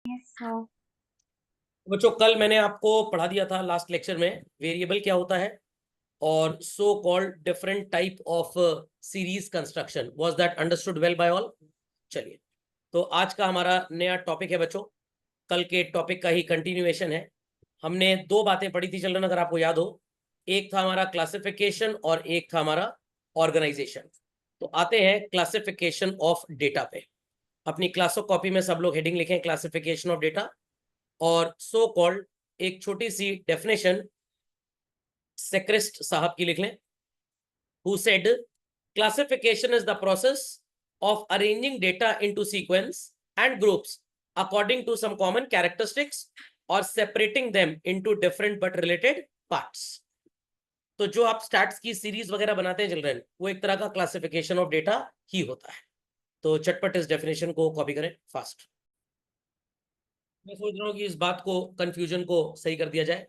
सो बच्चों कल मैंने आपको पढ़ा दिया था लास्ट लेक्चर में वेरिएबल क्या होता है और so called different type of series construction. Was that understood well by all? चलिए, तो आज का हमारा नया टॉपिक है बच्चों, कल के टॉपिक का ही कंटिन्यूएशन है। हमने दो बातें पढ़ी थी चिल्ड्रन, अगर आपको याद हो। एक था हमारा क्लासिफिकेशन और एक था हमारा ऑर्गेनाइजेशन। तो आते हैं क्लासिफिकेशन ऑफ डेटा पे। अपनी क्लास ऑफ कॉपी में सब लोग हेडिंग लिखें क्लासिफिकेशन ऑफ डेटा, और सो कॉल्ड एक छोटी सी डेफिनेशन सेक्रेस्ट साहब की लिख लें, who said classification is the process of arranging data into sequence and groups according to some common characteristics or separating them into different but related parts। तो जो आप स्टैट्स की सीरीज वगैरह बनाते हैं चिल्ड्रन, वो एक तरह का क्लासिफिकेशन ऑफ डेटा ही होता है। तो चटपट इस डेफिनेशन को कॉपी करें फास्ट। मैं सोच रहा हूँ कि इस बात को, कंफ्यूजन को सही कर दिया जाए।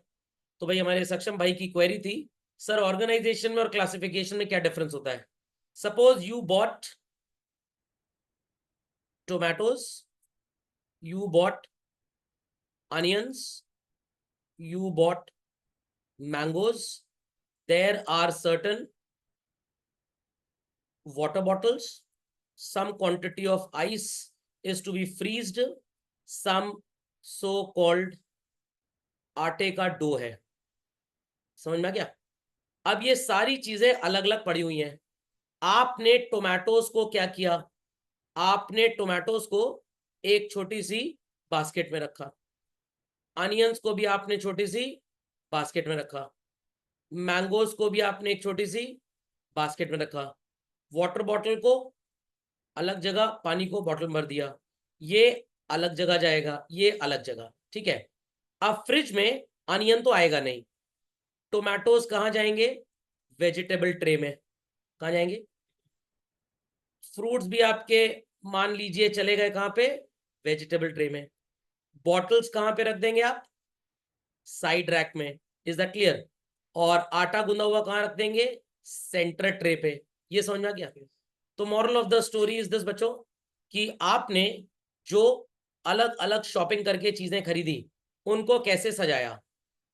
तो भाई हमारे सक्षम भाई की क्वेरी थी, सर ऑर्गेनाइजेशन में और क्लासिफिकेशन में क्या डिफरेंस होता है? Suppose you bought tomatoes, you bought onions, you bought mangoes, there are certain water bottles, some quantity of ice is to be freezed, some so called आटे का dough है। समझ में आ गया? अब ये सारी चीजें अलग अलग पड़ी हुई हैं। आपने टोमेटोज को क्या किया? आपने टोमेटोज को एक छोटी सी बास्केट में रखा, अनियंस को भी आपने छोटी सी बास्केट में रखा, मैंगोज को भी आपने एक छोटी सी बास्केट में रखा, वाटर बॉटल को अलग जगह, पानी को बॉटल में भर दिया, ये अलग जगह जाएगा, ये अलग जगह, ठीक है। अब फ्रिज में अनियन तो आएगा नहीं, टोमेटोज कहाँ जाएंगे? वेजिटेबल ट्रे में। कहाँ जाएंगे? फ्रूट्स भी आपके मान लीजिए चले गए कहाँ पे? वेजिटेबल ट्रे में। बॉटल्स कहाँ पे रख देंगे आप? साइड रैक में। Is that clear? और आटा गूंदा हुआ कहाँ रख देंगे? सेंटर ट्रे पे। ये समझ में आ गया? तो moral of the story is this बच्चों, कि आपने जो अलग अलग शॉपिंग करके चीजें खरीदी, उनको कैसे सजाया।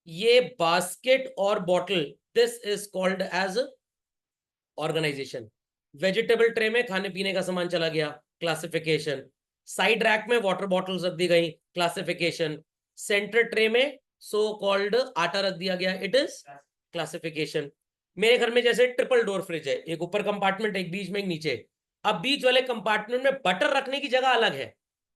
ये बास्केट और bottle, this is called as organization. Vegetable tray में खाने पीने का सामान चला गया, क्लासिफिकेशन। साइड रैक में वाटर बॉटल्स रख दी गई, क्लासिफिकेशन। सेंटर ट्रे में सो कॉल्ड आटा रख दिया गया, इट इज क्लासिफिकेशन। मेरे घर में जैसे ट्रिपल डोर फ्रिज है, एक ऊपर कंपार्टमेंट, एक बीच में, एक नीचे। अब बीच वाले कंपार्टमेंट में बटर रखने की जगह अलग है,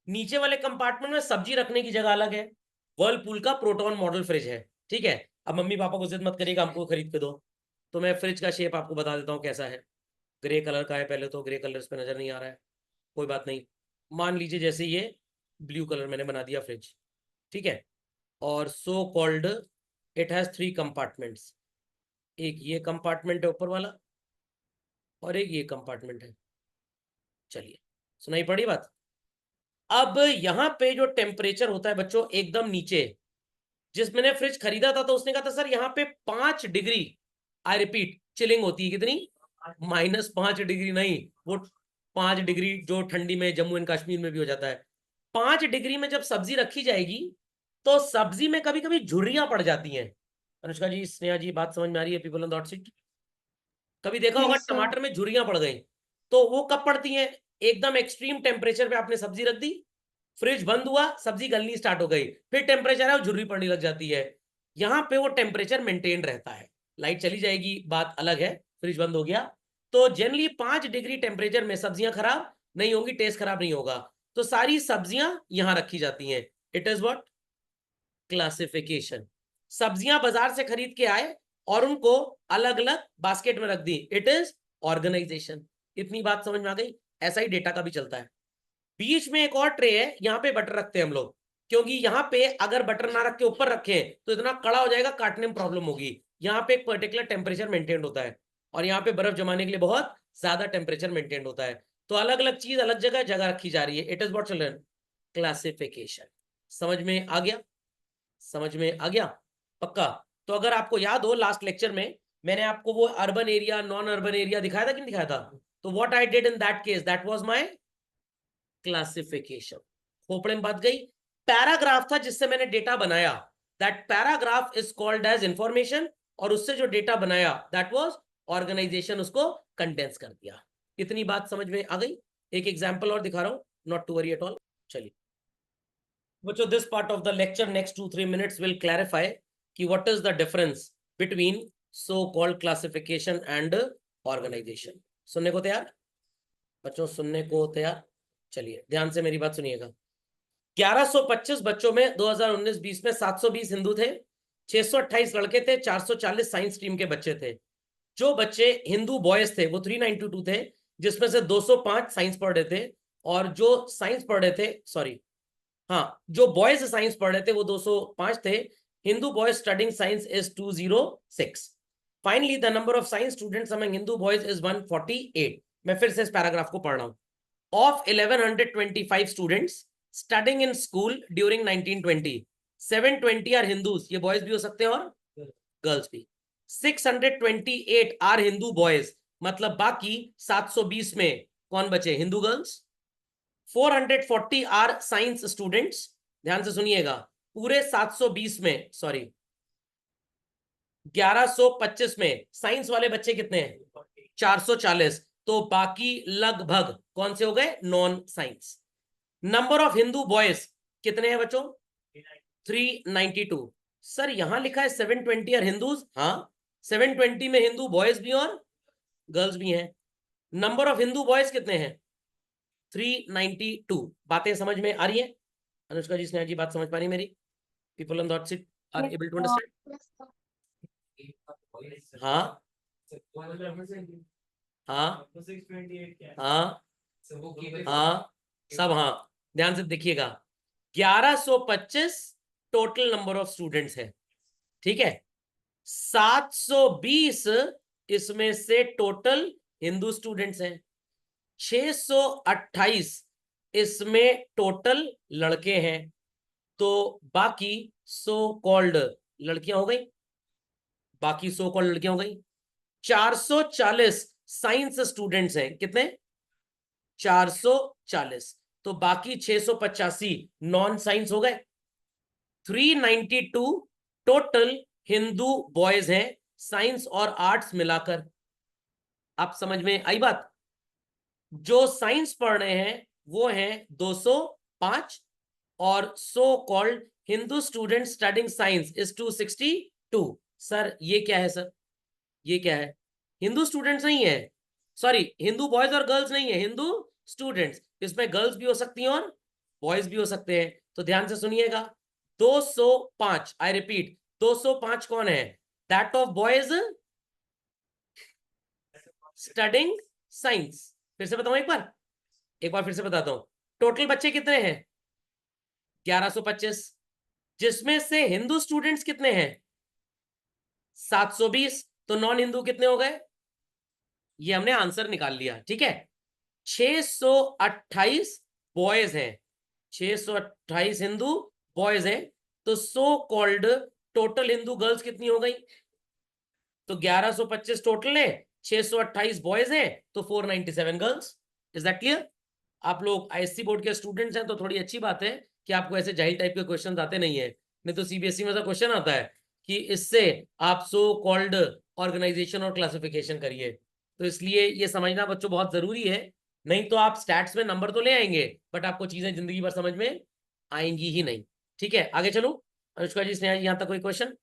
नीचे वाले कंपार्टमेंट में सब्जी रखने की जगह अलग है। वर्लपूल का प्रोटॉन मॉडल फ्रिज है, ठीक है। अब मम्मी पापा को जिद मत करिएगा हमको खरीद के दो, तो मैं फ्रिज का शेप आपको बता देता हूँ कैसा है। ग्रे कलर का है, पहले तो ग्रे कलर इस पे नजर नहीं आ रहा है, कोई बात नहीं। मान लीजिए जैसे ये ब्लू कलर मैंने बना दिया फ्रिज, ठीक है। और so called it has 3 compartments, एक ये कंपार्टमेंट है ऊपर वाला, और एक ये कंपार्टमेंट है। चलिए, सुनाई पड़ी बात? अब यहाँ पे जो टेम्परेचर होता है बच्चों एकदम नीचे, जिस मैंने फ्रिज खरीदा था तो उसने कहा था सर यहाँ पे 5 डिग्री, आई रिपीट, चिलिंग होती है। कितनी? -5 डिग्री नहीं, वो 5 डिग्री जो ठंडी में जम्मू एंड कश्मीर में भी हो जाता है। 5 डिग्री में जब सब्जी रखी जाएगी तो सब्जी में कभी कभी झुर्रियां पड़ जाती हैं। अनुष्का जी, स्नेहा जी, बात समझ में आ रही है? People on the hot seat, कभी देखा होगा यस सर। टमाटर में झुर्रियां पड़ गई, तो वो कब पड़ती हैं? एकदम एक्सट्रीम टेम्परेचर पे आपने सब्जी रख दी, फ्रिज बंद हुआ, सब्जी गलनी स्टार्ट हो गई, फिर टेम्परेचर है, झुर्री पड़ने लग जाती है। यहाँ पे वो टेम्परेचर मेंटेन रहता है। लाइट चली जाएगी, बात अलग है, फ्रिज बंद हो गया, तो जनरली 5 डिग्री टेम्परेचर में सब्जियां खराब नहीं होंगी, टेस्ट खराब नहीं होगा, तो सारी सब्जियां यहां रखी जाती हैं। It is what? क्लासिफिकेशन। सब्जियां बाजार से खरीद के आए और उनको अलग अलग बास्केट में रख दी, इट इज ऑर्गेनाइजेशन। इतनी बात समझ में आ गई? ऐसा ही डेटा का भी चलता है। बीच में एक और ट्रे है, यहाँ पे बटर रखते हैं हम लोग, क्योंकि यहाँ पे अगर बटर ना रख के ऊपर रखें तो इतना कड़ा हो जाएगा, काटने में प्रॉब्लम होगी। यहाँ पे एक पर्टिकुलर टेम्परेचर मेंटेन होता है, और यहाँ पे बर्फ जमाने के लिए बहुत ज्यादा टेम्परेचर मेंटेन होता है। तो अलग अलग चीज अलग जगह जगह रखी जा रही है, it is what children? Classification. समझ में आ गया? समझ में आ गया? पक्का? तो अगर आपको याद हो लास्ट लेक्चर में मैंने आपको वो urban area non urban area दिखाया था कि नहीं दिखाया था? तो what I did in that case, that was my classification. खोपड़े में बात गई। पैराग्राफ था जिससे मैंने डेटा बनाया, that paragraph is called as information, और उससे जो डेटा बनाया दैट वाज ऑर्गेनाइजेशन, उसको कंडेंस कर दिया। इतनी बात समझ में आ गई? एक एग्जांपल और दिखा रहा हूं, not to worry at all. चलिए बच्चों, this part of the lecture next 2-3 minutes will clarify कि what is the difference between so called classification and organisation. सुनने को तैयार बच्चों? सुनने को तैयार? चलिए ध्यान से मेरी बात सुनिएगा। 1125 बच्चों में 2019-20 में 720 हिंदू थे, 628 लड़के थे, 440 साइंस स्ट्रीम के बच्चे थे। जो बच्चे हिंदू बॉयज थे वो 392 थे, जिसमें से 205 साइंस पढ़ रहे थे, और जो साइंस पढ़ रहे थे, सॉरी हाँ, जो बॉयज साइंस पढ़ रहे थे वो 205 थे। Hindu boys studying science is 206। Finally the number of science students among Hindu boys is 148। मैं फिर से इस पैराग्राफ को पढ़ रहा हूं। Of 1125 students studying in school during 1920, 720 are Hindus, ये बॉयज भी हो सकते हैं और गर्ल्स भी। 628 आर हिंदू बॉयज, मतलब बाकी 720 में कौन बचे? Hindu girls. 440 are science students, ध्यान से सुनिएगा, पूरे 720 में, सॉरी 1125 में साइंस वाले बच्चे कितने हैं? 440। तो बाकी लगभग कौन से हो गए? Non science. Number of Hindu boys कितने हैं बच्चों? 392। सर यहां लिखा है 720 आर हिंदूज। हाँ, 720 में हिंदू बॉयज भी और गर्ल्स भी हैं। नंबर ऑफ हिंदू बॉयज कितने हैं? 392। बातें समझ में आ रही है? अनुष्का जी, स्नेहा जी, बात समझ पा रही है मेरी? People on that seat are able to understand? हाँ हाँ हाँ हाँ, सब हाँ, ध्यान से देखिएगा। 1125 टोटल नंबर ऑफ स्टूडेंट्स है, ठीक है। 720 इसमें से टोटल हिंदू स्टूडेंट्स हैं, 628 इसमें टोटल लड़के हैं, तो बाकी सो कॉल्ड लड़कियां हो गई, बाकी सो कॉल्ड लड़कियां हो गई। 440 साइंस स्टूडेंट्स हैं, कितने? 440। तो बाकी 685 नॉन साइंस हो गए। 392 टोटल हिंदू बॉयज हैं, साइंस और आर्ट्स मिलाकर। आप समझ में आई बात? जो साइंस पढ़ रहे हैं वो हैं 205, और so called Hindu student studying science is 262। Sir ये क्या है? सर ये क्या है? हिंदू स्टूडेंट्स नहीं है, सॉरी, हिंदू बॉयज और गर्ल्स नहीं है, हिंदू स्टूडेंट्स। इसमें गर्ल्स भी हो सकती हैं और बॉयज भी हो सकते हैं। तो ध्यान से सुनिएगा, 205, आई रिपीट, 205 कौन है? That of boys studying science. फिर से बताऊं एक बार फिर से बताता हूं। टोटल बच्चे कितने हैं? 1125, जिसमें से हिंदू स्टूडेंट्स कितने हैं? 720। तो नॉन हिंदू कितने हो गए? ये हमने आंसर निकाल लिया, ठीक है। 628 बॉयज हैं, 628 हिंदू बॉयज हैं, तो so called total Hindu girls कितनी हो गई? तो 1125 टोटल है, 628 बॉयज हैं, तो 497 गर्ल्स। Is that clear? आप लोग आईएससी बोर्ड के स्टूडेंट्स हैं तो थोड़ी अच्छी बात है कि आपको ऐसे जाहिल टाइप के क्वेश्चन आते नहीं है। नहीं तो सीबीएसई में ऐसा क्वेश्चन आता है कि इससे आप सो कॉल्ड ऑर्गेनाइजेशन और क्लासिफिकेशन करिए, तो इसलिए ये समझना बच्चों बहुत जरूरी है। नहीं तो आप स्टैट्स में नंबर तो ले आएंगे, बट आपको चीजें जिंदगी भर समझ में आएंगी ही नहीं। ठीक है, आगे चलो। अनुष्का जी, स्नेहा जी, यहां तक कोई क्वेश्चन?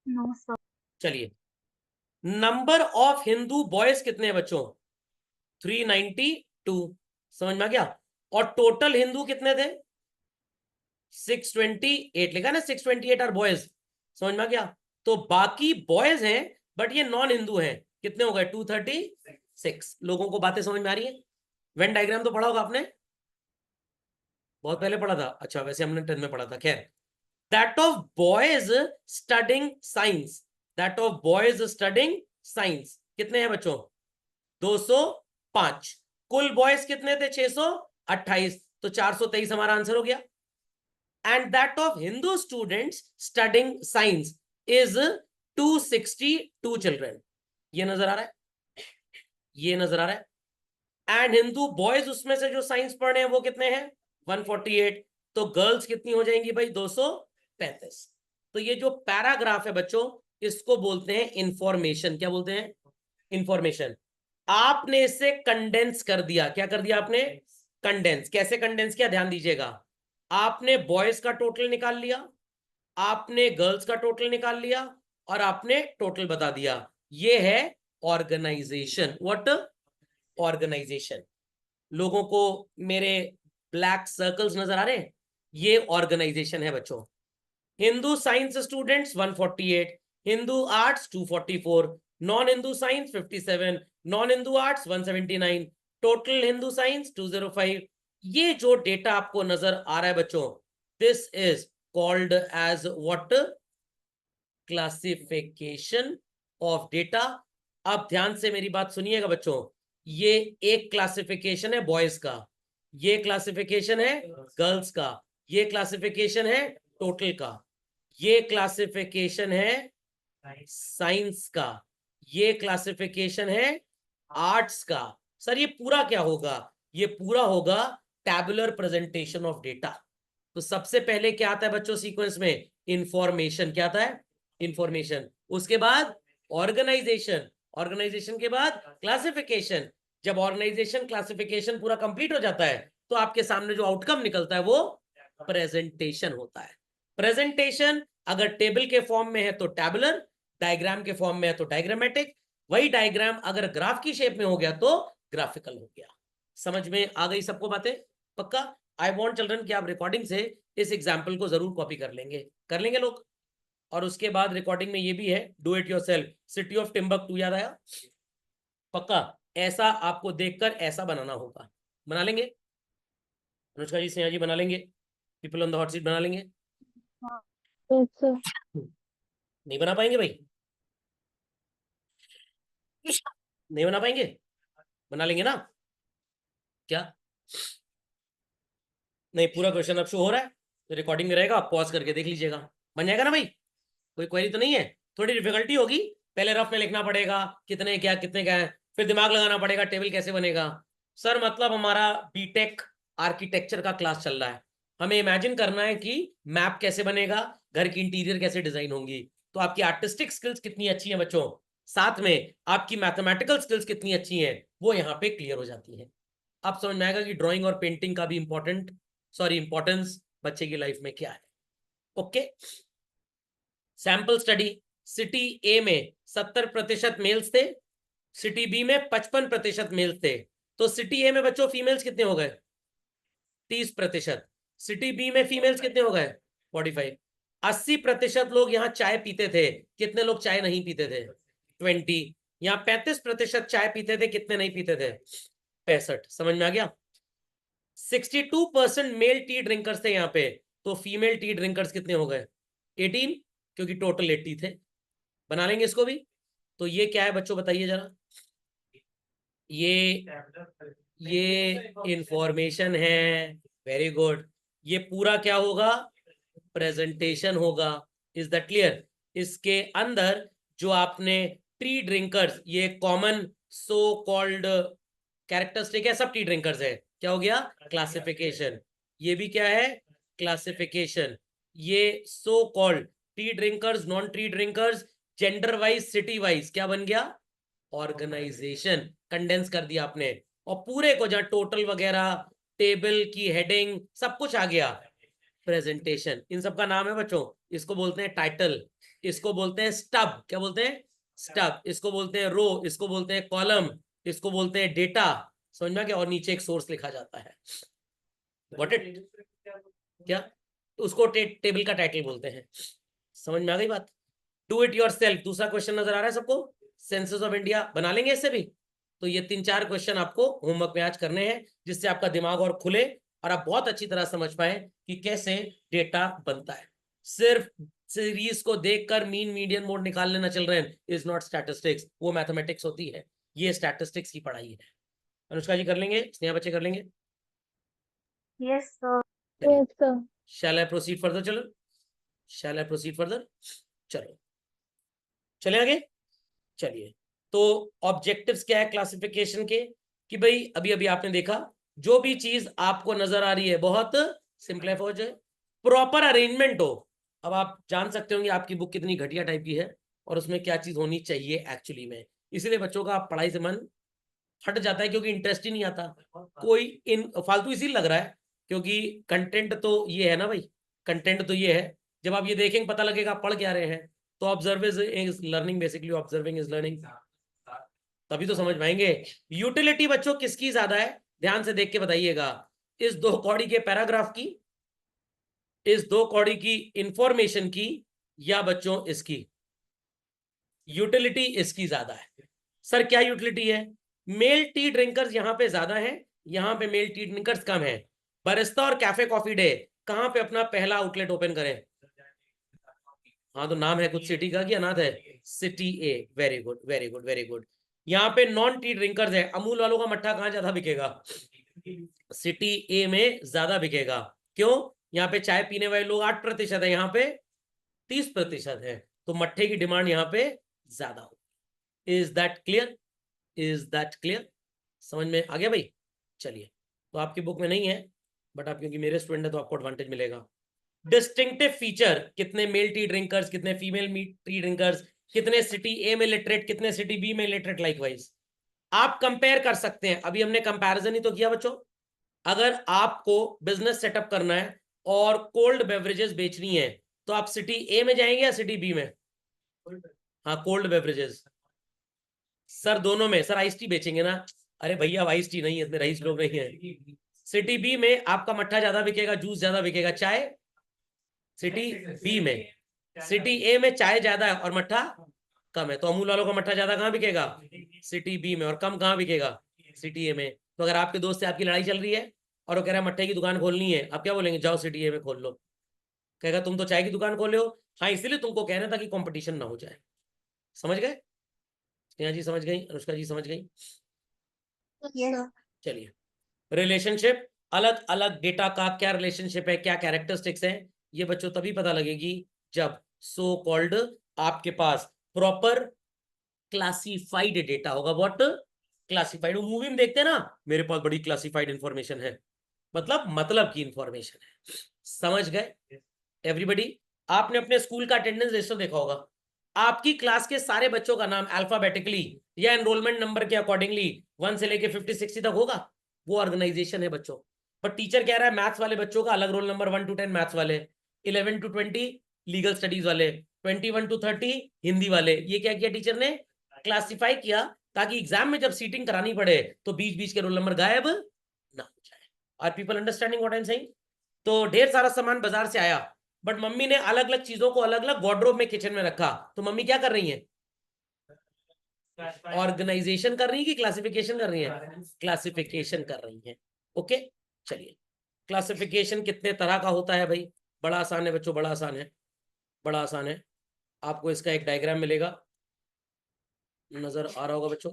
No sir. चलिए, नंबर ऑफ हिंदू बॉयज कितने हैं बच्चों? 392, समझ में आ गया। और टोटल हिंदू कितने थे? 628 लिखा ना, 628 आर बॉयज, समझ में आ गया। तो बाकी बॉयज हैं बट ये नॉन हिंदू हैं, कितने हो गए? 236। लोगों को बातें समझ में आ रही है? वेन डायग्राम तो पढ़ा होगा आपने, बहुत पहले पढ़ा था। अच्छा, वैसे हमने 10th में पढ़ा था, खैर। That of boys studying science, that of boys studying science कितने हैं बच्चों? 205। कुल बॉयज कितने थे? 628, तो 423 हमारा आंसर हो गया। And that of Hindu students studying science is 262 children. ये नजर आ रहा है? ये नजर आ रहा है? एंड हिंदू बॉयज उसमें से जो साइंस पढ़ रहे हैं वो कितने हैं? 148। तो गर्ल्स कितनी हो जाएंगी भाई 235। तो ये जो पैराग्राफ है बच्चों, इसको बोलते हैं इंफॉर्मेशन। क्या बोलते हैं? इंफॉर्मेशन। आपने इसे कंडेंस कर दिया। क्या कर दिया आपने? कंडेंस। कैसे कंडेंस किया, ध्यान दीजिएगा। आपने बॉयज का टोटल निकाल लिया, आपने गर्ल्स का टोटल निकाल लिया, और आपने टोटल बता दिया। ये है ऑर्गेनाइजेशन। व्हाट? ऑर्गेनाइजेशन। लोगों को मेरे ब्लैक सर्कल्स नजर आ रहे हैं? ये ऑर्गेनाइजेशन है बच्चों। Hindu science students 148, Hindu arts 244, non Hindu science 57, non Hindu arts 179, total Hindu science 205। ये जो डेटा आपको नजर आ रहा है बच्चों, this is called as what? Classification of data. अब ध्यान से मेरी बात सुनिएगा बच्चों। ये एक क्लासिफिकेशन है बॉयज का, ये क्लासिफिकेशन है गर्ल्स का, ये क्लासिफिकेशन है टोटल का, ये क्लासिफिकेशन है साइंस का, ये क्लासिफिकेशन है आर्ट्स का। सर ये पूरा क्या होगा? ये पूरा होगा टैबुलर प्रेजेंटेशन ऑफ डेटा। तो सबसे पहले क्या आता है बच्चों सीक्वेंस में? इंफॉर्मेशन। क्या आता है? इंफॉर्मेशन। उसके बाद ऑर्गेनाइजेशन, ऑर्गेनाइजेशन के बाद क्लासिफिकेशन। जब ऑर्गेनाइजेशन क्लासिफिकेशन पूरा कंप्लीट हो जाता है तो आपके सामने जो आउटकम निकलता है वो प्रेजेंटेशन होता है। प्रेजेंटेशन अगर टेबल के फॉर्म में है तो टैबुलर, डायग्राम के फॉर्म में है तो डायग्रामेटिक, वही डायग्राम अगर ग्राफ की शेप में हो गया तो ग्राफिकल हो गया। समझ में आ गई सबको बातें? पक्का? आई वॉन्ट चिल्ड्रन कि आप रिकॉर्डिंग से इस एग्जाम्पल को जरूर कॉपी कर लेंगे लोग। और उसके बाद रिकॉर्डिंग में ये भी है, do it yourself. City of Timbuktu याद आया? पक्का ऐसा आपको देखकर ऐसा बनाना होगा। बना लेंगे? अनुष्का जी, स्नेहा जी बना लेंगे? People on the hot seat बना लेंगे? Yes, sir. नहीं बना पाएंगे भाई? नहीं बना पाएंगे? बना लेंगे ना? क्या? नहीं, पूरा क्वेश्चन अब शो हो रहा है तो रिकॉर्डिंग में रहेगा, आप पॉज करके देख लीजिएगा। बन जाएगा ना भाई? कोई क्वेरी तो नहीं है? थोड़ी डिफिकल्टी होगी, पहले रफ में लिखना पड़ेगा कितने क्या कितने क्या है, फिर दिमाग लगाना पड़ेगा टेबल कैसे बनेगा। सर मतलब हमारा बीटेक आर्किटेक्चर का क्लास चल रहा है, हमें इमेजिन करना है कि मैप कैसे बनेगा, घर की इंटीरियर कैसे डिजाइन होंगी। तो आपकी आर्टिस्टिक स्किल्स कितनी अच्छी है बच्चों, साथ में आपकी मैथमेटिकल स्किल्स कितनी अच्छी है, वो यहाँ पे क्लियर हो जाती है। आप समझ में आएगा कि ड्राइंग और पेंटिंग का भी इंपॉर्टेंस बच्चे की लाइफ में क्या है। Okay, sample study. सिटी ए में 70% मेल्स थे, सिटी बी में 55% मेल्स थे। तो सिटी ए में बच्चों फीमेल्स कितने हो गए? 30%। सिटी बी में फीमेल्स कितने हो गए? 45। 80% लोग यहाँ चाय पीते थे, कितने लोग चाय नहीं पीते थे? 20। यहाँ 35% चाय पीते थे, कितने नहीं पीते थे? 65। समझ में आ गया? 62% मेल टी ड्रिंकर्स थे यहाँ पे, तो फीमेल टी ड्रिंकर्स कितने हो गए? 18, क्योंकि टोटल 80 थे। बना लेंगे इसको भी? तो ये क्या है बच्चों बताइए जरा। ये इंफॉर्मेशन है, वेरी गुड। ये पूरा क्या होगा? प्रेजेंटेशन होगा। Is that clear? इसके अंदर जो आपने टी ड्रिंकर्स, ये कॉमन सो कॉल्ड कैरेक्टरिस्टिक है, सब टी ड्रिंकर्स है। क्या हो गया? क्लासिफिकेशन। ये भी क्या है? क्लासिफिकेशन। ये so called T drinkers, non tea drinkers, gender wise, city wise, क्या बन गया? ऑर्गेनाइजेशन। कंडेंस कर दिया आपने, और पूरे को जहां टोटल वगैरह, टेबल की हेडिंग, सब कुछ आ गया। प्रेजेंटेशन। इन सब का नाम है बच्चों, इसको बोलते हैं टाइटल, इसको बोलते हैं स्टब। क्या बोलते हैं? स्टब। इसको बोलते हैं रो, इसको बोलते हैं कॉलम, इसको बोलते हैं डेटा। समझ में आ गया? और नीचे एक सोर्स लिखा जाता है। What it? क्या? उसको टेबल का टाइटल बोलते हैं। समझ में आ गई बात? Do it yourself. दूसरा क्वेश्चन नजर आ रहा है सबको? सेंसस ऑफ इंडिया बना लेंगे इससे भी? तो ये 3-4 क्वेश्चन आपको होमवर्क में आज करने हैं, जिससे आपका दिमाग और खुले और आप बहुत अच्छी तरह समझ पाए कि कैसे डेटा बनता है। सिर्फ सीरीज को देखकर मीन मीडियन मोड निकाल लेना चल रहे हैं इज नॉट स्टैटिस्टिक्स, वो मैथमेटिक्स होती है, ये स्टैटिस्टिक्स की पढ़ाई है। अनुष्का जी कर लेंगे? स्नेहा बच्चे कर लेंगे? Yes, sir. Yes, sir. Shall I proceed further? चलो, शैल आई प्रोसीड फर्दर? चलो चले आगे। चलिए, तो ऑब्जेक्टिव्स क्या है क्लासिफिकेशन के? कि भाई अभी अभी आपने देखा, जो भी चीज आपको नजर आ रही है बहुत सिंप्लीफाई हो जाए, प्रॉपर अरेंजमेंट हो। अब आप जान सकते होंगे आपकी बुक कितनी घटिया टाइप की है और उसमें क्या चीज होनी चाहिए एक्चुअली में। इसीलिए बच्चों का पढ़ाई से मन हट जाता है क्योंकि इंटरेस्ट ही नहीं आता, कोई इन फालतू इसीलिए लग रहा है क्योंकि कंटेंट तो ये है ना भाई, कंटेंट तो ये है। जब आप ये देखेंगे पता लगेगा आप पढ़ क्या रहे हैं। तो observe is learning, basically observing is learning, तभी तो समझ पाएंगे। यूटिलिटी बच्चों किसकी ज्यादा है, ध्यान से देख के बताइएगा। इस 2 कौड़ी के पैराग्राफ की, इस 2 कौड़ी की इंफॉर्मेशन की, या बच्चों इसकी यूटिलिटी इसकी ज्यादा है। सर क्या यूटिलिटी है? मेल टी ड्रिंकर्स यहाँ पे ज्यादा है, यहाँ पे मेल टी ड्रिंकर्स कम है। बरिस्ता और कैफे कॉफी डे कहाँ पे अपना पहला आउटलेट ओपन करें? हाँ तो नाम है कुछ सिटी का कि अनाथ है? City A, very good very good very good. यहाँ पे नॉन टी ड्रिंकर्स है, अमूल वालों का मट्ठा कहाँ ज्यादा बिकेगा? सिटी ए में ज्यादा बिकेगा। क्यों? यहाँ पे चाय पीने वाले लोग 8% है, यहाँ पे 30% है, तो मट्ठे की डिमांड यहाँ पे ज्यादा हो। Is that clear? Is that clear? समझ में आ गया भाई? चलिए, तो आपकी बुक में नहीं है बट आप क्योंकि मेरे स्टूडेंट है तो आपको एडवांटेज मिलेगा। डिस्टिंक्टिव फीचर, कितने मेल टी ड्रिंकर्स, कितने फीमेल टी ड्रिंकर्स, कितने सिटी ए में लिटरेट, कितने सिटी बी में लिटरेट, लाइकवाइज आप कंपेयर कर सकते हैं। अभी हमने कंपैरिजन ही तो किया बच्चों। अगर आपको बिजनेस सेटअप करना है और कोल्ड बेवरेजेस बेचनी है तो आप सिटी ए में जाएंगे या सिटी बी में? हाँ कोल्ड बेवरेजेस सर दोनों में। सर आइस टी बेचेंगे ना? अरे भैया आइस टी नहीं है, इतने रईस लोग नहीं है। सिटी बी में आपका मट्ठा ज्यादा बिकेगा, जूस ज्यादा बिकेगा, चाय सिटी बी में। सिटी ए में चाय ज्यादा है और मट्ठा कम है, तो अमूल वालों का मट्ठा ज्यादा कहाँ बिकेगा? सिटी बी में। और कम कहाँ बिकेगा? सिटी ए में। तो अगर आपके दोस्त से आपकी लड़ाई चल रही है और वो कह रहा है मट्ठे की दुकान खोलनी है, आप क्या बोलेंगे? जाओ सिटी ए में खोल लो। कहेगा तुम तो चाय की दुकान खोले हो। हाँ इसीलिए तुमको कहना था कि कंपटीशन ना हो जाए। समझ गए? स्नेहा जी समझ गई, अनुष्का जी समझ गई? चलिए, रिलेशनशिप, अलग अलग डेटा का क्या रिलेशनशिप है, क्या कैरेक्टरिस्टिक्स है, ये बच्चों तभी पता लगेगी जब सो कॉल्ड आपके पास प्रॉपर क्लासिफाइड डेटा होगा। What classified? मूवी में देखते हैं ना, मेरे पास बड़ी क्लासिफाइड इंफॉर्मेशन है, मतलब की इंफॉर्मेशन है। समझ गए एवरीबॉडी? आपने अपने स्कूल का अटेंडेंस रजिस्टर देखा होगा, आपकी क्लास के सारे बच्चों का नाम अल्फाबेटिकली या एनरोलमेंट नंबर के अकॉर्डिंगली 1 से लेके 50-60 तक होगा। वो ऑर्गेनाइजेशन है बच्चों। पर टीचर कह रहा है मैथ्स वाले बच्चों का अलग रोल नंबर, 1 to 10 मैथ्स वाले, 11 to 20 लीगल स्टडीज वाले, 21 to 30 हिंदी वाले। ये क्या किया टीचर ने? क्लासिफाई किया, ताकि एग्जाम में जब सीटिंग करानी पड़े तो बीच बीच के रोल नंबर गायब ना हो जाए। Are people understanding what I am saying? तो ढेर सारा सामान बाजार से आया, बट मम्मी ने अलग अलग चीजों को अलग अलग वार्डरोब में किचन में रखा। तो मम्मी क्या कर रही है? ऑर्गेनाइजेशन कर रही है कि क्लासिफिकेशन कर रही है? क्लासिफिकेशन कर रही है। ओके चलिए, क्लासिफिकेशन कितने तरह का होता है भाई? बड़ा आसान है बच्चों, बड़ा आसान है, बड़ा आसान है। आपको इसका एक डायग्राम मिलेगा, नजर आ रहा होगा बच्चों।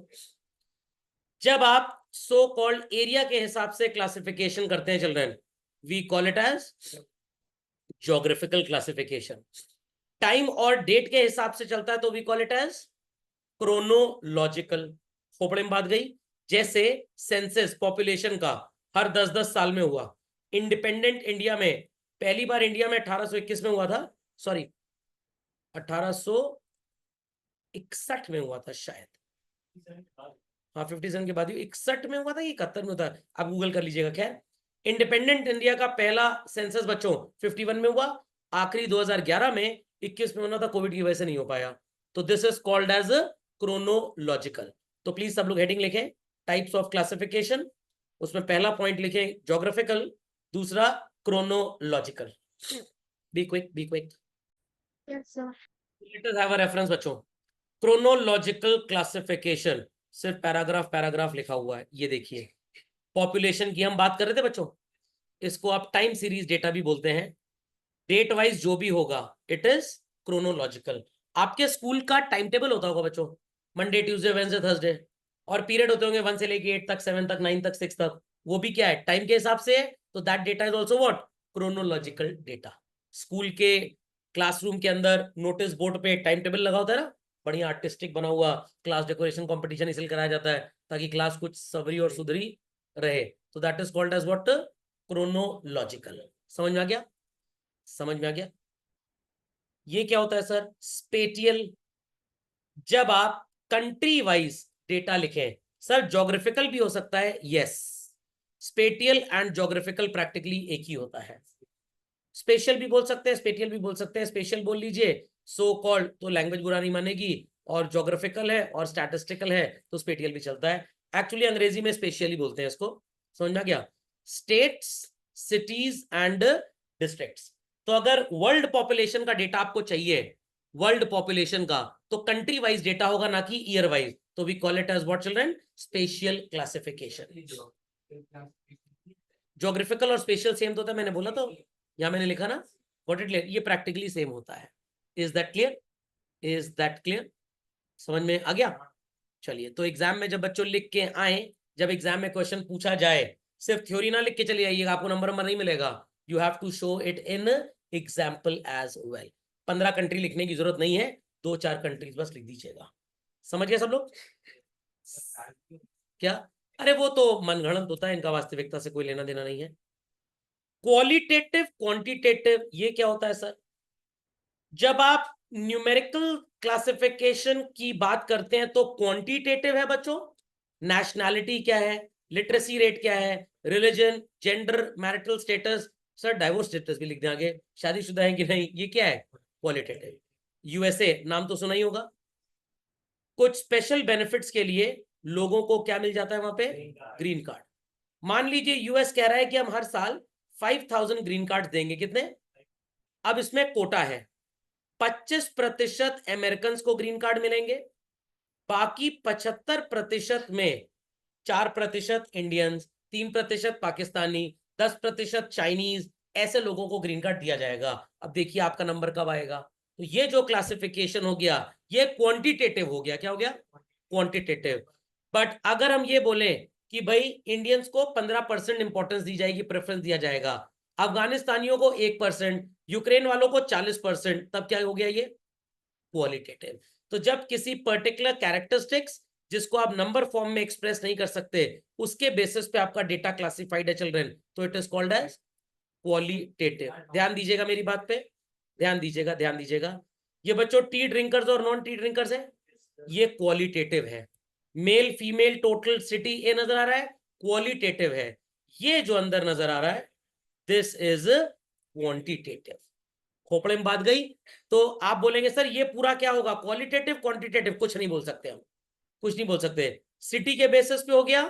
जब आप सो कॉल्ड एरिया के हिसाब से क्लासिफिकेशन करते हैं children, we call it as geographical classification. Time और डेट के हिसाब से चलता है तो we call it as chronological. खोपड़े में बात गई। जैसे सेंसस पॉपुलेशन का हर 10-10 साल में हुआ। इंडिपेंडेंट इंडिया में पहली बार इंडिया में 1821 में हुआ था, सॉरी 1861 में हुआ था शायद। हाँ 57 के बाद 61 में हुआ था, 71 में होता है, आप गूगल कर लीजिएगा। खैर, इंडिपेंडेंट इंडिया का पहला सेंसस बच्चों 51 में हुआ, आखिरी 2011 में 21 में होना था, कोविड की वजह से नहीं हो पाया। तो this is called as chronological. तो प्लीज सब लोग हेडिंग लिखें, टाइप्स ऑफ क्लासिफिकेशन। उसमें पहला पॉइंट लिखें ज्योग्राफिकल, दूसरा chronological. Be quick be quick. Yes sir. Let us have a reference बच्चों। क्रोनोलॉजिकल क्लासिफिकेशन सिर्फ पैराग्राफ लिखा हुआ है, ये देखिए। पॉपुलेशन की हम बात कर रहे थे बच्चों, इसको आप टाइम सीरीज डेटा भी बोलते हैं। डेट वाइज जो भी होगा इट इज क्रोनोलॉजिकल। आपके स्कूल का टाइम टेबल होता होगा बच्चों, मंडे ट्यूसडे वेडनेसडे थर्सडे, और पीरियड होते होंगे 1 से लेके 8 तक, 7 तक, 9 तक, 6 तक। वो भी क्या है? टाइम के हिसाब से। तो that data is also what? Chronological data. School के क्लासरूम के अंदर नोटिस बोर्ड पे टाइम टेबल लगा होता है ना, बढ़िया आर्टिस्टिक बना हुआ, क्लास डेकोरेशन कंपटीशन इसलिए कराया जाता है ताकि क्लास कुछ सवरी और सुधरी रहे। तो that is called as what? Chronological. समझ में आ गया? समझ में आ गया? ये क्या होता है सर? स्पेटियल। जब आप कंट्री वाइज डेटा लिखें, सर ज्योग्राफिकल भी हो सकता है, yes. Spatial and geographical practically एक ही होता है। स्पेशल भी बोल सकते हैं, स्पेटियल भी बोल सकते हैं। स्पेशल बोल लीजिए, सो कॉल्ड तो लैंग्वेज बुरा नहीं मानेगी, और ज्योग्राफिकल है और स्टैटिस्टिकल है तो स्पेटियल भी चलता है। एक्चुअली अंग्रेजी में स्पेशल ही बोलते हैं इसको, समझ में आ गया? States, cities and districts. तो अगर वर्ल्ड पॉपुलेशन का डेटा आपको चाहिए, वर्ल्ड पॉपुलेशन का, तो कंट्री वाइज डेटा होगा ना कि ईयर वाइज, तो we call it as what children? Spatial classification. Geographical और स्पेशल सेम तो होता है, मैंने बोला तो, यहां मैंने लिखा ना, व्हाट इट, ये प्रैक्टिकली सेम होता है। Is that clear? Is that clear? समझ में आ गया? चलिए, तो एग्जाम में जब बच्चों लिख के आए, जब एग्जाम में क्वेश्चन पूछा जाए, सिर्फ थ्योरी ना लिख के चले आइएगा, आपको नंबर नहीं मिलेगा। You have to show it in example as well. 15 country लिखने की जरूरत नहीं है, 2-4 कंट्रीज बस लिख दीजिएगा। समझ गए सब लोग? क्या? अरे वो तो मनगढ़ंत होता है, इनका वास्तविकता से कोई लेना देना नहीं है। क्वालिटेटिव, क्वांटिटेटिव, ये क्या होता है सर? जब आप न्यूमेरिकल क्लासिफिकेशन की बात करते हैं तो क्वांटिटेटिव है बच्चों। नेशनैलिटी क्या है, लिटरेसी रेट क्या है, religion, gender, marital status, sir divorce status भी लिख दें आगे, शादीशुदा है कि नहीं, ये क्या है? क्वालिटेटिव। यूएसए नाम तो सुना ही होगा। कुछ स्पेशल बेनिफिट्स के लिए लोगों को क्या मिल जाता है वहां पे? Green card. मान लीजिए यूएस कह रहा है कि हम हर साल 5000 ग्रीन कार्ड देंगे। कितने? अब इसमें कोटा है, 25% अमेरिकन को ग्रीन कार्ड मिलेंगे, बाकी 75% में 4% इंडियंस, 3% पाकिस्तानी, 10% चाइनीज, ऐसे लोगों को ग्रीन कार्ड दिया जाएगा। अब देखिए आपका नंबर कब आएगा। तो ये जो क्लासिफिकेशन हो गया, ये क्वांटिटेटिव हो गया। क्या हो गया? क्वांटिटेटिव। बट अगर हम ये बोलें कि भाई इंडियंस को 15% इंपॉर्टेंस दी जाएगी, प्रेफरेंस दिया जाएगा, अफगानिस्तानियों को 1%, यूक्रेन वालों को 40%, तब क्या हो गया? ये क्वालिटेटिव। तो जब किसी पर्टिकुलर कैरेक्टरिस्टिक्स, जिसको आप नंबर फॉर्म में एक्सप्रेस नहीं कर सकते, उसके बेसिस पे आपका डेटा क्लासिफाइड है चिल्ड्रन, तो it is called as qualitative. ध्यान दीजिएगा मेरी बात पे, ध्यान दीजिएगा, ध्यान दीजिएगा। ये बच्चों टी ड्रिंकर्स और नॉन टी ड्रिंकर्स है, ये क्वालिटेटिव है। मेल फीमेल टोटल सिटी, ये नजर आ रहा है, क्वालिटेटिव है। ये जो अंदर नजर आ रहा है, दिस इज क्वांटिटेटिव। खोपड़े में बात गई? तो आप बोलेंगे सर ये पूरा क्या होगा? Qualitative, quantitative? कुछ नहीं बोल सकते हम, कुछ नहीं बोल सकते। सिटी के बेसिस पे हो गया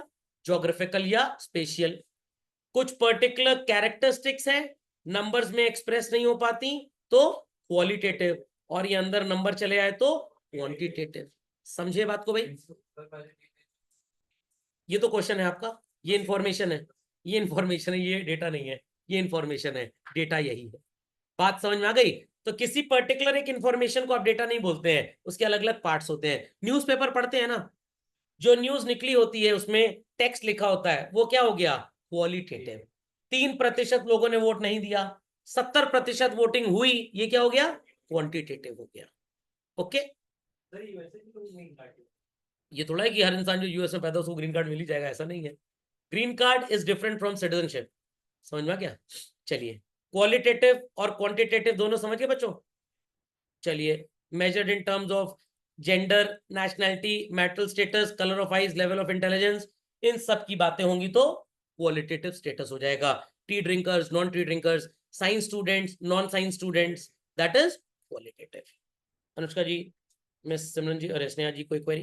ज्योग्राफिकल या स्पेशियल। कुछ पर्टिकुलर कैरेक्टरिस्टिक्स है, नंबर्स में एक्सप्रेस नहीं हो पाती, तो क्वालिटेटिव, और ये अंदर नंबर चले आए तो क्वांटिटेटिव। समझे बात को भाई? ये तो क्वेश्चन है आपका, ये इंफॉर्मेशन है, ये इंफॉर्मेशन है, ये डेटा नहीं है, ये इंफॉर्मेशन है, डेटा यही है। बात समझ में आ गई? तो किसी पर्टिकुलर एक इंफॉर्मेशन को आप डेटा नहीं बोलते हैं, उसके अलग अलग पार्ट्स होते हैं। न्यूज़पेपर पढ़ते हैं ना, जो न्यूज निकली होती है उसमें टेक्स्ट लिखा होता है, वो क्या हो गया? क्वालिटेटिव। 3% लोगों ने वोट नहीं दिया, 70% वोटिंग हुई, ये क्या हो गया? क्वांटिटेटिव हो गया। ओके, ये थोड़ा है कि हर इंसान जो यूएस में पैदा हो उसको ग्रीन कार्ड मिल ही जाएगा, ऐसा नहीं है। Green card is different from citizenship. समझ में आ गया? चलिए, क्वालिटेटिव और क्वांटिटेटिव दोनों समझ गए बच्चों? चलिए, measured in terms of gender, nationality, marital status, colour of eyes, level of intelligence, इन सब की बातें होंगी तो क्वालिटेटिव स्टेटस हो जाएगा। Tea drinkers, non tea drinkers, science students, non science students, that is qualitative. Anushka ji, miss Simran ji और स्नेहा जी, कोई क्वेरी?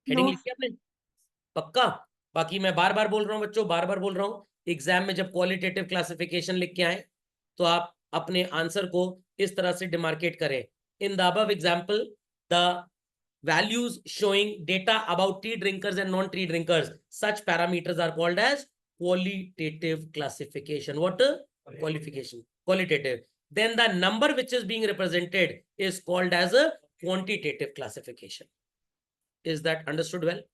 Heading no. लिखी आपने? पक्का? बाकी मैं बार बार बोल रहा हूँ बच्चों, बार बार बोल रहा हूँ, एग्जाम में जब क्वालिटेटिव क्लासिफिकेशन लिख के आए तो आप अपने आंसर को इस तरह से डिमार्केट करें। In the above example, the values showing data about tea drinkers and non tea drinkers, such parameters are called as qualitative classification. What? Qualification, qualitative. Then the number which is being represented is called as a quantitative classification. Is that understood well?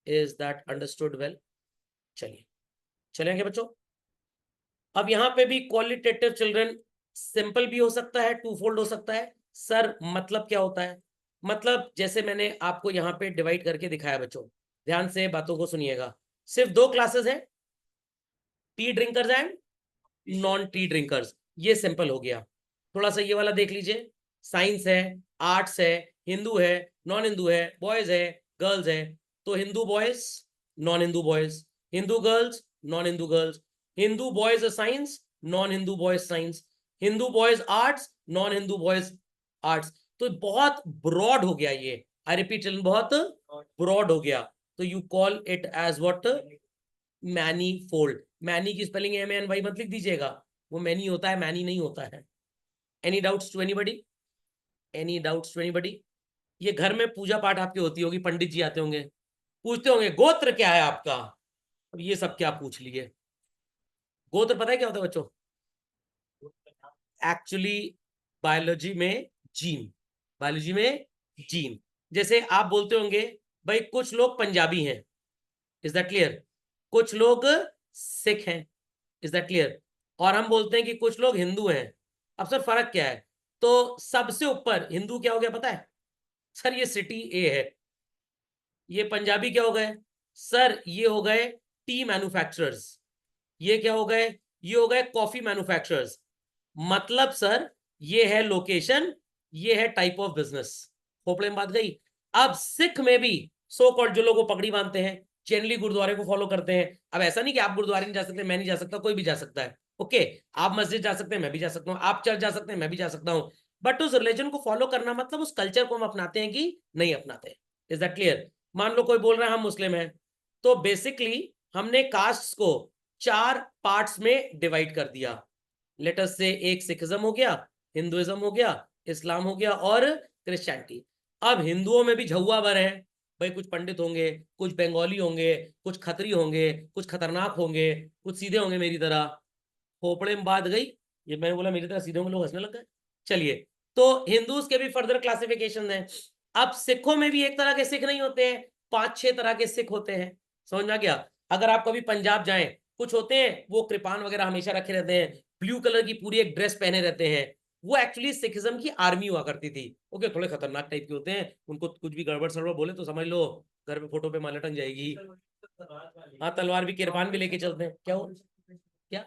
Is that understood well? चलिए, चलेंगे बच्चों। अब यहां पे भी qualitative children simple भी हो सकता है, टू फोल्ड हो सकता है। सर मतलब क्या होता है? मतलब जैसे मैंने आपको यहाँ पे डिवाइड करके दिखाया बच्चों, ध्यान से बातों को सुनिएगा। सिर्फ 2 क्लासेस हैं, T drinkers and non tea drinkers. ये सिंपल हो गया। थोड़ा सा ये वाला देख लीजिए, साइंस है, आर्ट्स है, हिंदू है, नॉन हिंदू है, बॉयज है, गर्ल्स है। तो Hindu boys, non Hindu boys, Hindu girls, non Hindu girls, Hindu boys science, non Hindu boys science, Hindu boys arts, non Hindu boys arts. तो बहुत ब्रॉड हो गया ये, आई रिपीट, बहुत ब्रॉड हो गया। तो you call it as what, manifold. Many की स्पेलिंग MANY मत लिख दीजिएगा, वो मैनी होता है, मैनी नहीं होता है। Any doubts to anybody? Any doubts to anybody? ये घर में पूजा पाठ आपकी होती होगी, पंडित जी आते होंगे, पूछते होंगे गोत्र क्या है आपका। अब ये सब क्या पूछ लिए? गोत्र पता है क्या होता है बच्चों? एक्चुअली बायोलॉजी में जीन, बायोलॉजी में जीन। जैसे आप बोलते होंगे भाई कुछ लोग पंजाबी हैं, इज दैट क्लियर? कुछ लोग सिख हैं, इज दैट क्लियर? और हम बोलते हैं कि कुछ लोग हिंदू हैं। अब सर फर्क क्या है? तो सबसे ऊपर हिंदू क्या हो गया पता है सर? ये सिटी ए है। ये पंजाबी क्या हो गए सर? ये हो गए टी मैन्युफैक्चरर्स। ये क्या हो गए? ये हो गए कॉफी मैन्युफैक्चरर्स। मतलब सर ये है लोकेशन, ये है टाइप ऑफ बिजनेस। खोपड़े में बात गई। अब सिख में भी सो कॉल्ड जो लोग वो पगड़ी बांधते हैं, जनरली गुरुद्वारे को फॉलो करते हैं। अब ऐसा नहीं कि आप गुरुद्वारे नहीं जा सकते, मैं नहीं जा सकता, कोई भी जा सकता है। ओके, आप मस्जिद जा सकते हैं, मैं भी जा सकता हूँ, आप चर्च जा सकते हैं, मैं भी जा सकता हूँ। बट उस रिलीजन को फॉलो करना मतलब उस कल्चर को हम अपनाते हैं कि नहीं अपनाते। Is that clear? मान लो कोई बोल रहा है हम मुस्लिम हैं, तो बेसिकली हमने कास्ट को 4 पार्ट्स में डिवाइड कर दिया। लेट अस से एक सिखिज्म हो गया, हिंदुइज्म हो गया, इस्लाम हो गया और क्रिश्चियनिटी। अब हिंदुओं में भी झुआ भर है भाई, कुछ पंडित होंगे, कुछ बंगाली होंगे, कुछ खत्री होंगे, कुछ खतरनाक होंगे, कुछ सीधे होंगे मेरी तरह। खोपड़े में बात गई। ये मैंने बोला मेरी तरह सीधे होंगे, लोग हंसने लग गए। चलिए, तो हिंदूज के भी फर्दर क्लासिफिकेशन है। अब सिखों में भी एक तरह के सिख नहीं होते हैं, 5-6 तरह के सिख होते हैं। समझ में आ गया? अगर आप कभी पंजाब जाएं, कुछ होते हैं वो कृपान वगैरह हमेशा रखे रहते हैं, ब्लू कलर की पूरी एक ड्रेस पहने रहते हैं, वो एक्चुअली सिखिज्म की आर्मी हुआ करती थी। ओके, थोड़े खतरनाक टाइप के होते हैं, उनको कुछ भी गड़बड़ सड़बड़ बोले तो समझ लो घर पे फोटो पे माला टंग जाएगी। हाँ, तलवार भी, किरपान भी लेके चलते हैं। क्या हो, क्या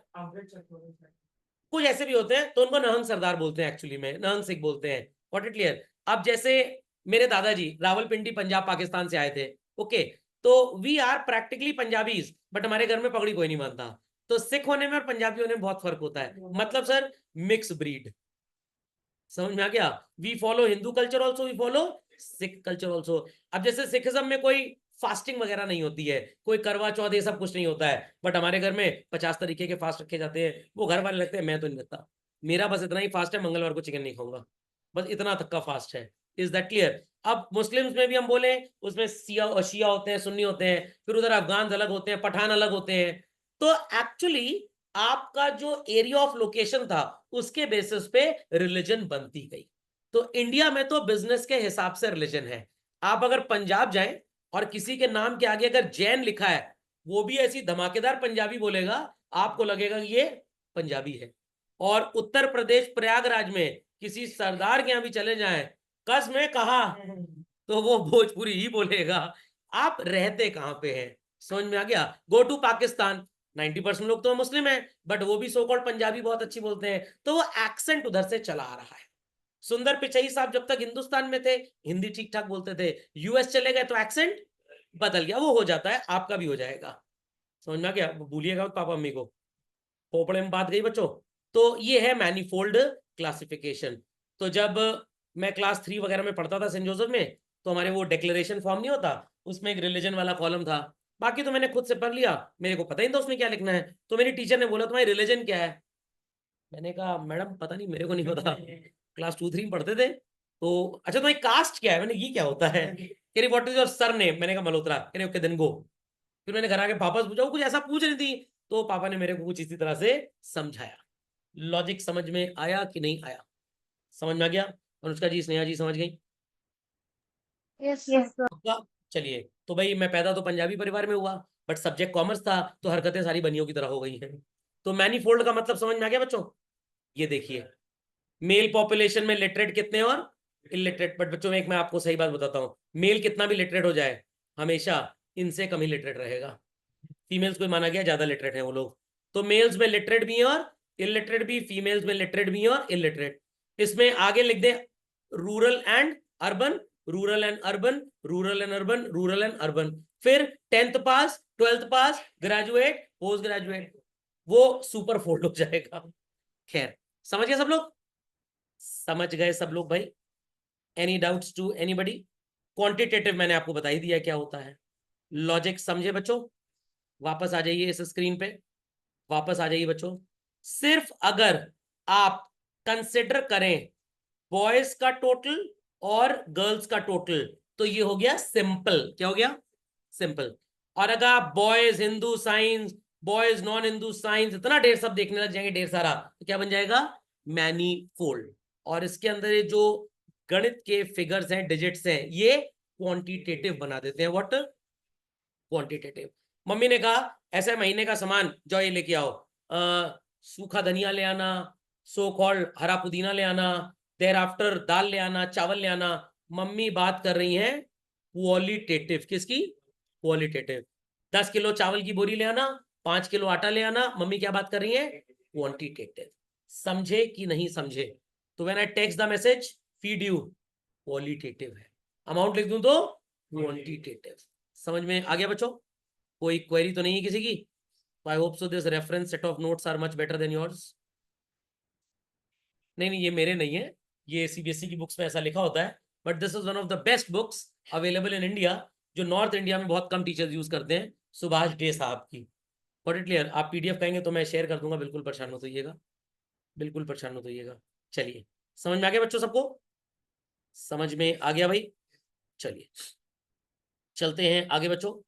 कुछ ऐसे भी होते हैं, तो उनको नहंग सरदार बोलते हैं, एक्चुअली में नहंग सिख बोलते हैं। What it clear? अब जैसे मेरे दादाजी रावलपिंडी पंजाब पाकिस्तान से आए थे। ओके, तो we are practically Punjabis, but हमारे घर में पगड़ी कोई नहीं बांधता। तो सिख होने में और पंजाबी होने में बहुत फर्क होता है। मतलब सर मिक्स ब्रीड। समझ में आ गया? We follow Hindu culture also, we follow Sikh culture also. अब जैसे सिखिज्म में कोई फास्टिंग वगैरह नहीं होती है, कोई करवा चौथ ये सब कुछ नहीं होता है, बट हमारे घर में 50 तरीके के फास्ट रखे जाते हैं। वो घर वाले लगते हैं, मैं तो नहीं लगता। मेरा बस इतना ही फास्ट है, मंगलवार को चिकन नहीं खाऊंगा, बस इतना तक का फास्ट है। Is that clear? अब मुस्लिम्स में भी हम बोले, उसमें शिया होते हैं, सुन्नी होते हैं, फिर उधर अफगान अलग होते हैं, पठान अलग होते हैं। तो एक्चुअली आपका जो एरिया ऑफ लोकेशन था उसके बेसिस पे रिलीजन बनती गई। तो इंडिया में तो बिजनेस के हिसाब से रिलीजन है। आप अगर पंजाब जाएं और किसी के नाम के आगे अगर जैन लिखा है, वो भी ऐसी धमाकेदार पंजाबी बोलेगा, आपको लगेगा कि ये पंजाबी है। और उत्तर प्रदेश प्रयागराज में किसी सरदार के यहां भी चले जाएं, कस में कहा, तो वो भोजपुरी ही बोलेगा। आप रहते कहां पे हैं? समझ में आ गया? गो टू पाकिस्तान, 90% लोग तो मुस्लिम हैं, बट वो भी सो कॉल्ड पंजाबी बहुत अच्छी बोलते हैं, तो वो एक्सेंट उधर से चला आ रहा है। सुंदर पिचई साहब जब तक हिंदुस्तान में थे हिंदी ठीक ठाक बोलते थे, यूएस चले गए तो एक्सेंट बदल गया। वो हो जाता है, आपका भी हो जाएगा। समझ में आ गया? भूलिएगा पापा मम्मी को। खोपड़े में बात गई बच्चों। तो ये है मैनीफोल्ड क्लासिफिकेशन। तो जब मैं क्लास 3 वगैरह में पढ़ता था सेंट जोसेफ में, तो हमारे वो डिक्लेरेशन फॉर्म नहीं होता, उसमें एक रिलीजन वाला कॉलम था। बाकी तो मैंने खुद से पढ़ लिया, मेरे को पता ही नहीं था उसमें क्या लिखना है। तो मेरी टीचर ने बोला तुम्हारी रिलीजन क्या है? मैंने कहा मैडम पता नहीं, मेरे को नहीं पता, क्लास 2-3 में पढ़ते थे। तो अच्छा तुम्हारी कास्ट क्या है? मैंने ये क्या होता है? कह रही व्हाट इज योर सरनेम? मैंने कहा मल्होत्रा। कह रही ओके देन गो। फिर मैंने घर आके पापा से पूछा, वो कुछ ऐसा पूछ रही थी, तो पापा ने मेरे को कुछ इसी तरह से समझाया। लॉजिक समझ में आया कि नहीं आया? समझ में आ गया? अनुष्का जी, स्नेहा जी समझ गई? Yes yes sir. सर। चलिए, तो भाई मैं पैदा तो पंजाबी परिवार में हुआ, बट सब्जेक्ट कॉमर्स था, तो हरकतें सारी बनियों की तरह हो गई हैं। तो मैनीफोल्ड का मतलब समझ में आ गया बच्चों? ये देखिए, मेल पॉपुलेशन में लिटरेट कितने और इलिटरेट। बट बच्चों में एक मैं आपको सही बात बताता हूँ, मेल कितना भी लिटरेट हो जाए, हमेशा इनसे कम ही लिटरेट रहेगा। फीमेल्स को माना गया ज्यादा लिटरेट है वो लोग। तो मेल्स में लिटरेट भी है और इलिटरेट भी, फीमेल्स में लिटरेट भी है और इलिटरेट। इसमें आगे लिख दे rural and urban, rural and urban, rural and urban, rural and urban. फिर 10th pass, 12th pass, graduate, post graduate, वो सुपर फोल्ड हो जाएगा। खैर, समझ गए सब लोग? समझ गए सब लोग भाई? Any doubts to anybody? Quantitative मैंने आपको बता ही दिया क्या होता है। लॉजिक समझे बच्चों? वापस आ जाइए इस स्क्रीन पे, वापस आ जाइए बच्चों। सिर्फ अगर आप कंसिडर करें बॉयज का टोटल और गर्ल्स का टोटल तो ये हो गया सिंपल। क्या हो गया? सिंपल। और अगर आप boys Hindu science, boys non Hindu science, इतना ढेर सब देखने लग जाएंगे, ढेर सारा, तो क्या बन जाएगा? मैनीफोल्ड। और इसके अंदर ये जो गणित के फिगर्स हैं, डिजिट्स हैं, ये क्वांटिटेटिव बना देते हैं। व्हाट? क्वांटिटेटिव। मम्मी ने कहा ऐसे महीने का सामान जो ये लेके आओ, सूखा धनिया ले आना, सो कॉल्ड हरा पुदीना ले आना, देर आफ्टर दाल ले आना, चावल ले आना। मम्मी बात कर रही हैं क्वालिटेटिव। किसकी? क्वालिटेटिव। 10 किलो चावल की बोरी ले आना, 5 किलो आटा ले आना। मम्मी क्या बात कर रही है? क्वांटिटेटिव। समझे कि नहीं समझे? तो when I text the message feed you, qualitative है। अमाउंट लिख दूं तो क्वांटिटेटिव। समझ में आ गया बच्चों? कोई क्वेरी तो नहीं है किसी की? I hope so this reference set of notes are much better than yours. नहीं नहीं, ये मेरे नहीं है, ये सीबीएसई की बुक्स में ऐसा लिखा होता है, but this is one of the best books available in India, जो नॉर्थ इंडिया में बहुत कम टीचर्स यूज करते हैं, सुभाष डे साहब की। Got it clear? आप पीडीएफ कहेंगे तो मैं शेयर कर दूंगा, बिल्कुल परेशान मत होइएगा, बिल्कुल परेशान मत होइएगा। चलिए, समझ में आ गया बच्चों सबको? समझ में आ गया भाई? चलिए चलते हैं आगे बच्चों।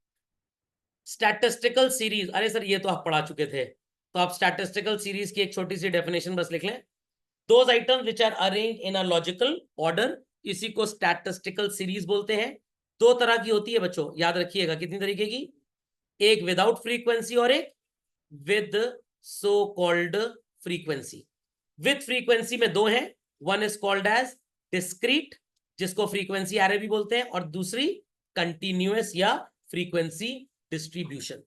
स्टैटिस्टिकल सीरीज, अरे सर ये तो आप पढ़ा चुके थे, तो आप स्टैटिस्टिकल सीरीज की एक छोटी सी डेफिनेशन बस लिख लें। Those items which are arrange in a logical order, इसी को स्टैटिस्टिकल सीरीज बोलते हैं। दो तरह की होती है बच्चों, याद रखिएगा। कितनी तरीके की? एक विदाउट फ्रीक्वेंसी और एक with so called frequency. With frequency में दो हैं, one is called as discrete, जिसको फ्रीक्वेंसी एरे भी बोलते हैं, और दूसरी कंटिन्यूअस या फ्रीक्वेंसी डिस्ट्रीब्यूशन।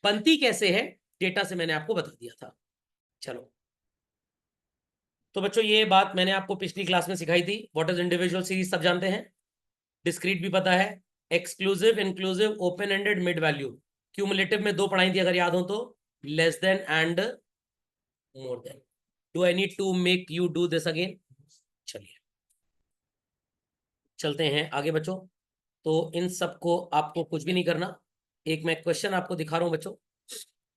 बनती कैसे है डेटा से मैंने आपको बता दिया था। चलो, तो बच्चों ये बात मैंने आपको पिछली क्लास में सिखाई थी। व्हाट इज इंडिविजुअल सीरीज सब जानते हैं, डिस्क्रीट भी पता है, exclusive, inclusive, open ended, mid value. Cumulative में दो पढ़ाई थी अगर याद हो तो, less than and more than. Do I need to make you do this again? चलिए चलते हैं आगे बच्चों। तो इन सबको आपको कुछ भी नहीं करना। एक मैं क्वेश्चन आपको दिखा रहा हूं बच्चों।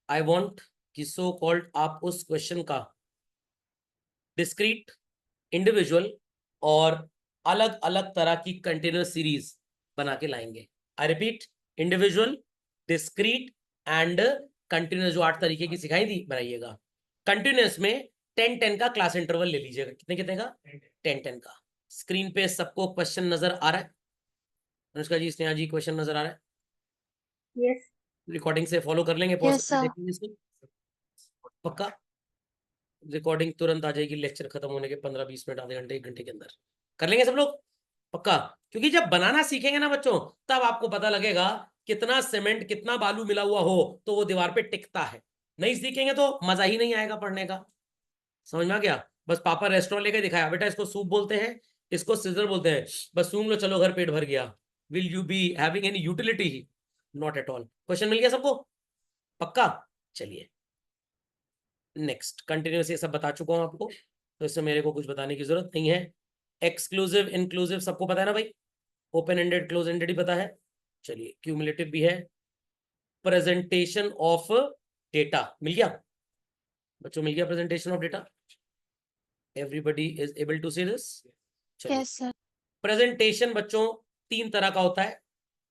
आई वॉन्ट कि सो कॉल्ड आप उस क्वेश्चन का डिस्क्रीट, इंडिविजुअल और अलग अलग तरह की कंटिन्यूअस सीरीज बना के लाएंगे। I repeat, individual, discrete and continuous, जो 8 तरीके की सिखाई थी, बनाइएगा। कंटिन्यूअस में 10-10 का क्लास इंटरवल ले लीजिएगा। कितने कितने का? 10-10 का। स्क्रीन पे सबको क्वेश्चन नजर आ रहा है? अनुष्का जी, स्नेहा जी, क्वेश्चन नजर आ रहा है? यस रिकॉर्डिंग से फॉलो कर लेंगे, पॉज Yes, करके sir. देखेंगे इसको? पक्का? रिकॉर्डिंग तुरंत आ जाएगी लेक्चर खत्म होने के 15-20 मिनट, आधे घंटे, 1 घंटे के अंदर कर लेंगे सब लोग? पक्का? क्योंकि जब बनाना सीखेंगे ना बच्चों, तब आपको पता लगेगा कितना सीमेंट, कितना बालू मिला हुआ हो तो वो दीवार पे टिकता है। नहीं सीखेंगे तो मजा ही नहीं आएगा पढ़ने का। समझ में आ गया? बस पापा रेस्टोरेंट लेके दिखाया, बेटा इसको सूप बोलते हैं, इसको सिजर बोलते हैं, बस सूंघ लो, चलो घर, पेट भर गया। Will you be having any utility? Not at all. Question मिल गया सबको? पक्का? चलिए नेक्स्ट। कंटिन्यूस ये सब बता चुका हूं आपको, तो इससे मेरे को कुछ बताने की जरूरत नहीं है। एक्सक्लूसिव, इंक्लूसिव सबको पता है ना भाई? ओपन एंडेड, क्लोज एंडेड ही पता है। चलिए, क्यूमुलेटिव भी है। प्रेजेंटेशन ऑफ डेटा मिल गया बच्चों? मिल गया presentation of data? Everybody is able to see this? Yes, sir. Presentation बच्चों 3 तरह का होता है।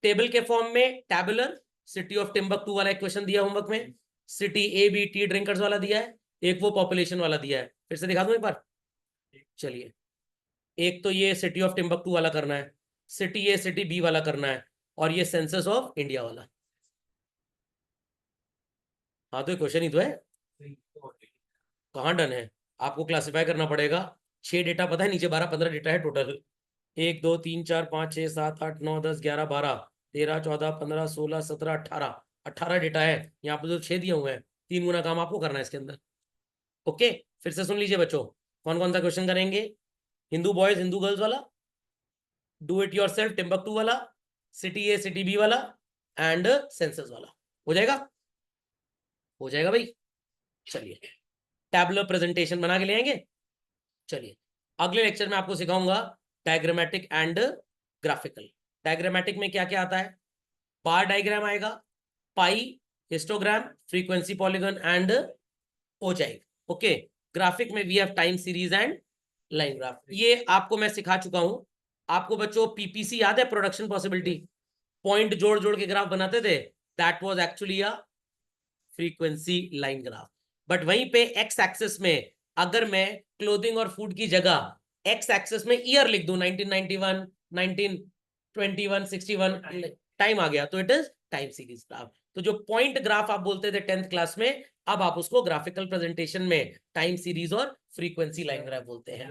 टेबल के फॉर्म में टैबुलर, सिटी ऑफ टिम्बकटू वाला एक क्वेश्चन दिया होमवर्क में, city A B T drinkers वाला दिया है, एक वो पॉपुलेशन वाला दिया है। फिर से दिखा दूं एक बार? चलिए, एक तो ये सिटी ऑफ टिम्बकटू वाला करना है, सिटी ए सिटी बी वाला करना है, और ये सेंसस ऑफ इंडिया वाला। हाँ तो ये क्वेश्चन ही तो है, कहाँ डन है? आपको क्लासिफाई करना पड़ेगा। 6 डेटा पता है नीचे, 12-15 डेटा है टोटल। 1 2 3 4 5 6 7 8 9 10 11 12 13 14 15 16 17 18 18 डेटा है। यहाँ पे जो 6 दिए हुए हैं, 3 गुना काम आपको करना है इसके अंदर। ओके, फिर से सुन लीजिए बच्चों, कौन कौन सा क्वेश्चन करेंगे? हिंदू बॉयज हिंदू गर्ल्स वाला, डू इट योरसेल्फ टिम्बकटू वाला, सिटी ए सिटी बी वाला एंड सेंसस वाला। हो जाएगा? हो जाएगा भाई। चलिए टैबुलर प्रेजेंटेशन बना के ले आएंगे। चलिए अगले लेक्चर में आपको सिखाऊंगा डायग्रामेटिक एंड ग्राफिकल। डायग्रामेटिक में क्या क्या आता है? बार डायग्राम आएगा, pie, histogram, frequency polygon and ogive. Okay, graphic में we have time series and line graph. ये आपको मैं सिखा चुका हूं। आपको बच्चों पीपीसी याद है, प्रोडक्शन पॉसिबिलिटी, पॉइंट जोड़ जोड़ के ग्राफ बनाते थे, that was actually a frequency line graph. But वहीं पे एक्स एक्सिस में अगर मैं क्लोथिंग और फूड की जगह एक्स एक्सिस में ईयर लिख दूं 1991, 1921, 61 टाइम आ गया, तो it is time series graph. तो जो पॉइंट ग्राफ आप बोलते थे 10th क्लास में, अब आप उसको ग्राफिकल प्रेजेंटेशन में टाइम सीरीज और फ्रीक्वेंसी लाइन ग्राफ बोलते हैं।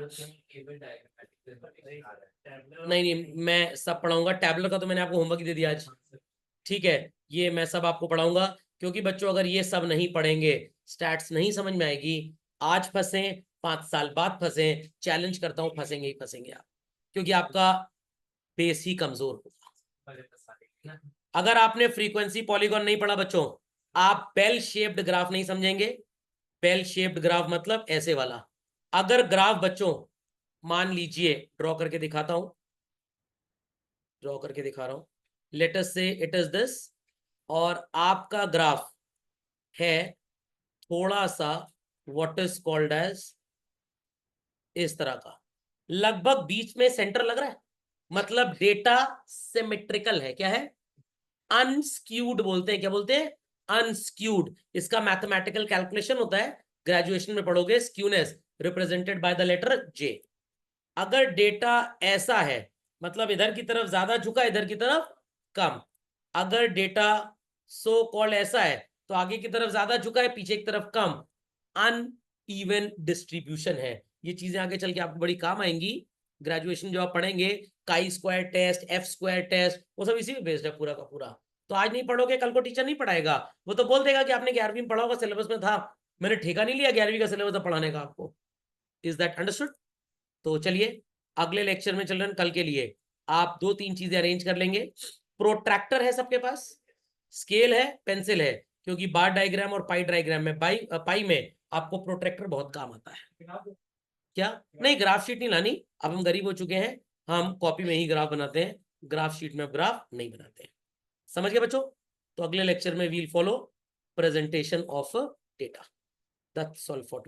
नहीं, मैं सब पढ़ाऊंगा। टैबलर का तो मैंने आपको होमवर्क दे दिया आज, ठीक है? ये मैं सब आपको पढ़ाऊंगा, क्योंकि बच्चों अगर ये सब नहीं पढ़ेंगे, स्टैट्स नहीं समझ में आएगी, आज फंसे 5 साल बाद फंसे, चैलेंज करता हूं फंसेंगे ही फंसेंगे आप, क्योंकि आपका बेस ही कमजोर होगा। अगर आपने फ्रीक्वेंसी पॉलीगॉन नहीं पढ़ा बच्चों, आप बेल शेप्ड ग्राफ नहीं समझेंगे। बेल शेप्ड ग्राफ मतलब ऐसे वाला। अगर ग्राफ बच्चों मान लीजिए, ड्रॉ करके दिखाता हूं, ड्रॉ करके दिखा रहा हूं, लेट अस से इट इज दिस, और आपका ग्राफ है थोड़ा सा व्हाट इज कॉल्ड एज इस तरह का, लगभग बीच में सेंटर लग रहा है, मतलब डेटा सिमेट्रिकल है। क्या है? अनस्क्यूड बोलते हैं। क्या बोलते हैं? अनस्क्यूड। इसका मैथमेटिकल कैलकुलेशन होता है, ग्रेजुएशन में पढ़ोगे, skewness represented by the letter J. अगर डेटा ऐसा है, मतलब इधर की तरफ ज्यादा झुका, इधर की तरफ कम। अगर डेटा सो कॉल्ड ऐसा है, तो आगे की तरफ ज्यादा झुका है, पीछे की तरफ कम। अनइवन डिस्ट्रीब्यूशन है। ये चीजें आगे चल के आपको बड़ी काम आएंगी। ग्रेजुएशन जो आप पढ़ेंगे, chi square test, F square test, वो सब इसी पे बेस्ड है पूरा का पूरा। तो आज नहीं पढ़ोगे, कल को टीचर नहीं पढ़ाएगा, वो तो बोल देगा कि आपने 11वीं में पढ़ा होगा, सिलेबस में था, मैंने ठेका नहीं लिया 11वीं का सिलेबस पढ़ाने का आपको। Is that understood? तो चलिए अगले लेक्चर में चिल्ड्रन, कल के लिए आप 2-3 चीजें अरेंज कर लेंगे। प्रोट्रैक्टर है सबके पास, स्केल है, पेंसिल है, क्योंकि बार डायग्राम और पाई डायग्राम में, पाई में आपको प्रोट्रैक्टर बहुत काम आता है। क्या? नहीं, ग्राफ शीट नहीं लानी, अब हम गरीब हो चुके हैं, हम कॉपी में ही ग्राफ बनाते हैं, ग्राफ शीट में ग्राफ नहीं बनाते हैं। समझ गए बच्चों? तो अगले लेक्चर में we'll follow presentation of data. That's all for